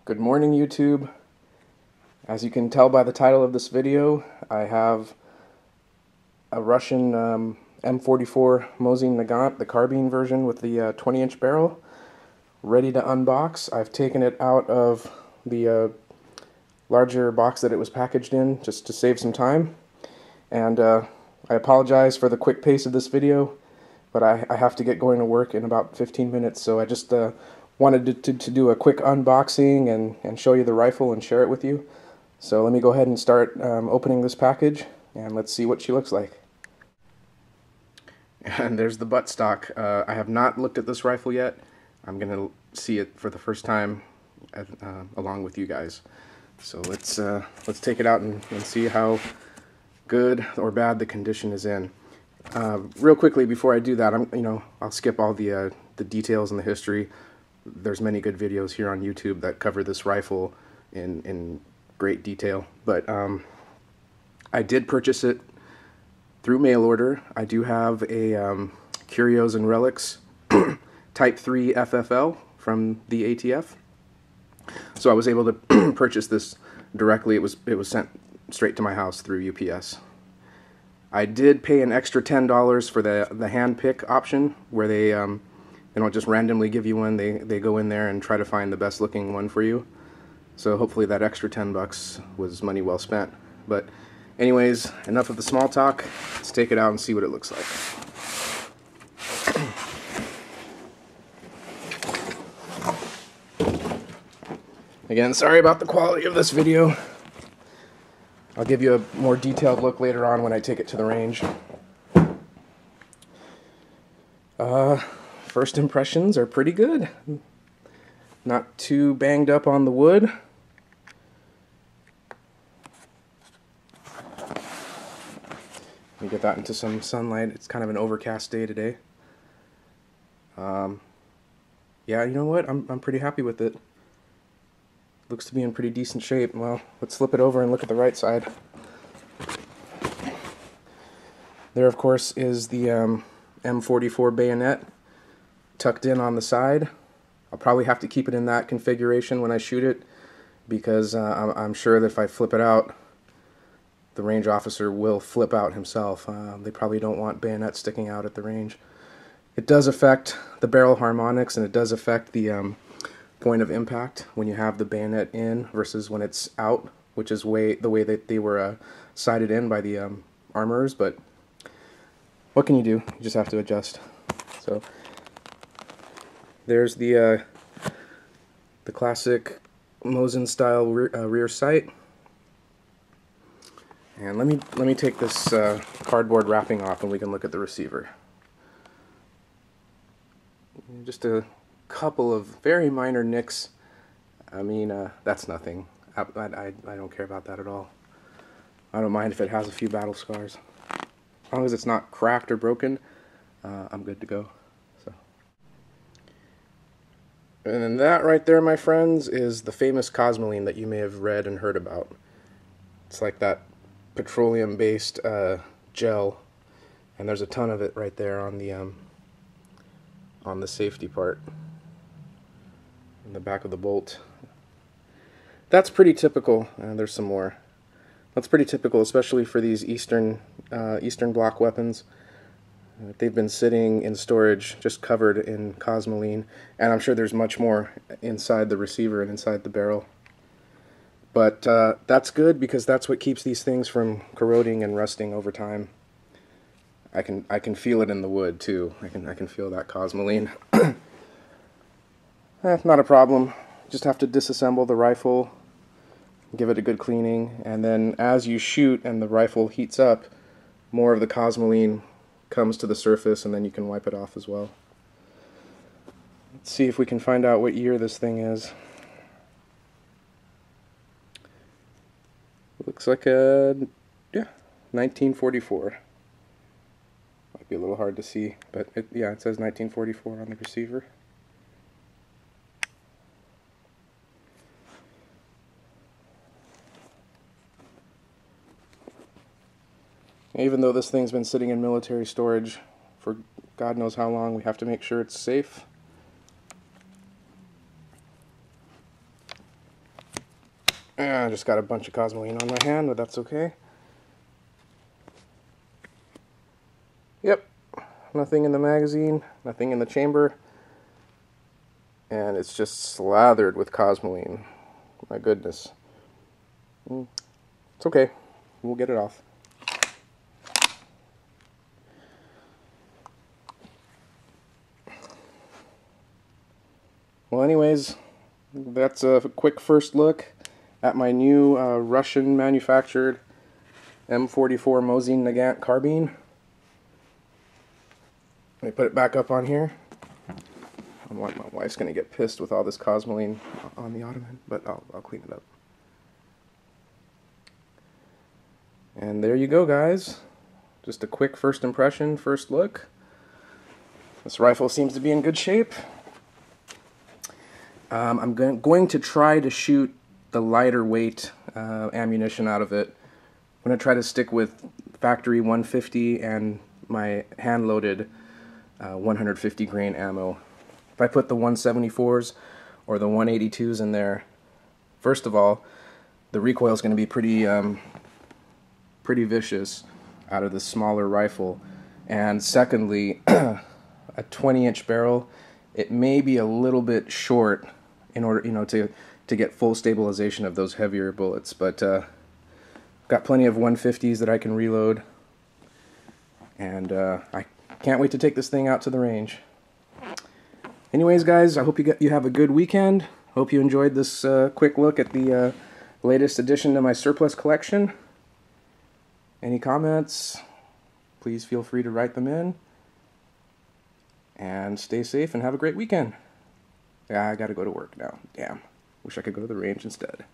Good morning, YouTube. As you can tell by the title of this video, I have a Russian M44 Mosin-Nagant, the carbine version with the 20-inch barrel, ready to unbox. I've taken it out of the larger box that it was packaged in just to save some time. And I apologize for the quick pace of this video, but I have to get going to work in about 15 minutes, so I just wanted to do a quick unboxing and show you the rifle and share it with you. So let me go ahead and start opening this package, and let's see what she looks like. And there's the buttstock. I have not looked at this rifle yet. I'm going to see it for the first time along with you guys. So let's take it out and see how good or bad the condition is in. Real quickly before I do that, I'll skip all the details and the history. There's many good videos here on YouTube that cover this rifle in great detail, but I did purchase it through mail order. I do have a Curios and Relics Type 3 FFL from the ATF, so I was able to purchase this directly. It was sent straight to my house through UPS. I did pay an extra $10 for the hand pick option, where they don't just randomly give you one. They go in there and try to find the best looking one for you. So hopefully that extra $10 was money well spent. But anyways, enough of the small talk. Let's take it out and see what it looks like. Again, sorry about the quality of this video. I'll give you a more detailed look later on when I take it to the range. First impressions are pretty good. Not too banged up on the wood. Let me get that into some sunlight. It's kind of an overcast day today. Yeah, you know what? I'm pretty happy with it. Looks to be in pretty decent shape. Well, let's flip it over and look at the right side. There, of course, is the M44 bayonet tucked in on the side. I'll probably have to keep it in that configuration when I shoot it, because I'm sure that if I flip it out, the range officer will flip out himself. They probably don't want bayonets sticking out at the range. It does affect the barrel harmonics, and it does affect the point of impact when you have the bayonet in versus when it's out, which is the way that they were sighted in by the armorers. But what can you do? You just have to adjust. So there's the classic Mosin style rear sight. And let me take this cardboard wrapping off and we can look at the receiver. Just a couple of very minor nicks. I mean, that's nothing. I don't care about that at all. I don't mind if it has a few battle scars. As long as it's not cracked or broken, I'm good to go. So. And then that right there, my friends, is the famous cosmoline that you may have read and heard about. It's like that petroleum-based gel, and there's a ton of it right there on the safety part, in the back of the bolt. That's pretty typical, and there's some more. That's pretty typical, especially for these Eastern Bloc weapons. They've been sitting in storage, just covered in cosmoline, and I'm sure there's much more inside the receiver and inside the barrel. But that's good, because that's what keeps these things from corroding and rusting over time. I can feel it in the wood too. I can feel that cosmoline. Not a problem. Just have to disassemble the rifle, give it a good cleaning, and then as you shoot and the rifle heats up, more of the cosmoline comes to the surface, and then you can wipe it off as well. Let's see if we can find out what year this thing is. Looks like yeah, 1944. Might be a little hard to see, but yeah, it says 1944 on the receiver. Even though this thing's been sitting in military storage for God knows how long, we have to make sure it's safe. I just got a bunch of cosmoline on my hand, but that's okay. Yep, nothing in the magazine, nothing in the chamber, and it's just slathered with cosmoline. My goodness. It's okay, we'll get it off. Well, anyways, that's a quick first look at my new Russian manufactured M44 Mosin-Nagant carbine. Let me put it back up on here. My wife's going to get pissed with all this cosmoline on the ottoman, but I'll clean it up. And there you go, guys. Just a quick first impression, first look. This rifle seems to be in good shape. I'm going to try to shoot the lighter weight ammunition out of it. I'm going to try to stick with factory 150 and my hand-loaded 150 grain ammo. If I put the 174s or the 182s in there, first of all, the recoil is going to be pretty vicious out of this smaller rifle, and secondly, a 20-inch barrel, it may be a little bit short in order, to get full stabilization of those heavier bullets. But got plenty of 150s that I can reload, and I can't wait to take this thing out to the range. Anyways, guys, I hope you have a good weekend. Hope you enjoyed this quick look at the latest addition to my surplus collection. Any comments? Please feel free to write them in. And stay safe and have a great weekend. Yeah, I gotta go to work now. Damn. Wish I could go to the range instead.